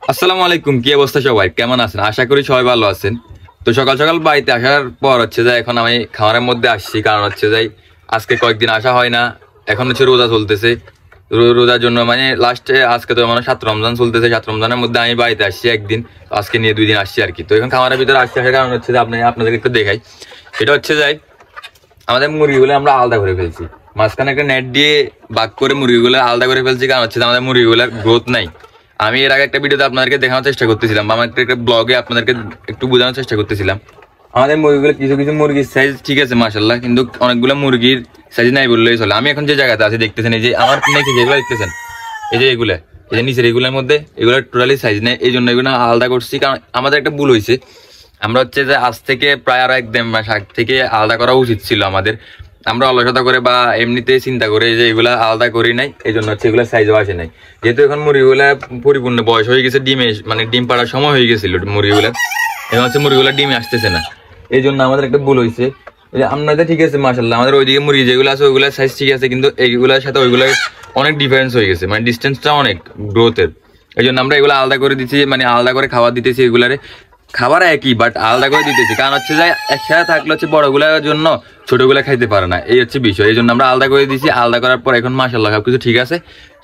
আসসালামু আলাইকুম, কি অবস্থা সবাই? কেমন আছেন? আশা করি সবাই ভালো আছেন। তো সকাল সকাল বাড়িতে আসার পর হচ্ছে যে এখন আমি খামারের মধ্যে আসছি, কারণ হচ্ছে যে আজকে কয়েকদিন আসা হয় না। এখন হচ্ছে রোজা চলতেছে, রোজার জন্য মানে লাস্টে আজকে তো মানে 7 রমজান চলতেছে। 7 রমজানের মধ্যে আমি বাড়িতে আসছি একদিন, আজকে নিয়ে 2 দিন আসছি আর কি। তো এখন খামারের ভিতরে আসছি আসার কারণ হচ্ছে যে আপনাদেরকে একটু দেখাই। সেটা হচ্ছে যে আমাদের মুরগিগুলো আমরা আলাদা করে ফেলছি, মাঝখানে একটা নেট দিয়ে বাগ করে মুরগিগুলো আলাদা করে ফেলছি, কারণ হচ্ছে যে আমাদের মুরগিগুলোর গ্রোথ নাই। আমি এর আগে একটা ভিডিওতে আপনাদেরকে দেখানোর চেষ্টা করতেছিলাম, বা আমার একটা ব্লগে আপনাদেরকে একটু বোঝানোর চেষ্টা করতেছিলাম। আমাদের মুরগিগুলো কিছু কিছু মুরগির সাইজ ঠিক আছে মাশাআল্লাহ, কিন্তু অনেকগুলো মুরগির সাইজ নাই বললেই চলে। আমি এখন যে জায়গাতে আছি দেখতেছেন, এই যে আমার নিচে যেগুলো দেখতেছেন, এই যে এগুলো, এই যে নিচের এগুলোর মধ্যে এগুলো টোটালি সাইজ নেই। এই জন্য এগুলো আলাদা করছি, কারণ আমাদের একটা ভুল হয়েছে। আমরা হচ্ছে যে আজ থেকে প্রায় আরো 1 দেড় মাস আগ থেকে আলাদা করা উচিত ছিল আমাদের। আমরা অলসতা করে বা এমনিতে চিন্তা করে যে এগুলা আলাদা করি নাই, এই জন্য হচ্ছে এগুলো সাইজও আসে নাই। যেহেতু এখন মুরগিগুলা পরিপূর্ণ বয়স হয়ে গেছে, ডিমে মানে ডিম পাড়ার সময় হয়ে গেছিল মুরগিগুলা, এখন হচ্ছে মুরগিগুলা ডিমে আসতেছে না। এই জন্য আমাদের একটা ভুল হয়েছে। আপনাদের ঠিক আছে মাশাআল্লাহ, আমাদের ওইদিকে মুরগি যেগুলো আছে ওইগুলোর সাইজ ঠিক আছে, কিন্তু এইগুলোর সাথে ওইগুলোর অনেক ডিফারেন্স হয়ে গেছে, মানে ডিস্টেন্সটা অনেক গ্রোথের। এই জন্য আমরা এগুলো আলাদা করে দিচ্ছি, মানে আলাদা করে খাবার দিতেছি। এগুলারে খাবার একই, বাট আলাদা করে দিতেছি, কারণ হচ্ছে যে একসাথে থাকলে হচ্ছে বড়গুলোর জন্য ছোটগুলা খাইতে পারে না, এই হচ্ছে বিষয়। এই জন্য আমরা আলাদা করে দিচ্ছি। আলাদা করার পর এখন মাশাআল্লাহ সবকিছু ঠিক আছে।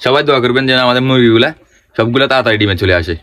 সবাই দোয়া করবেন যেন আমাদের মুরগিগুলা সবগুলা তাড়াতাড়ি ডিমে চলে আসে।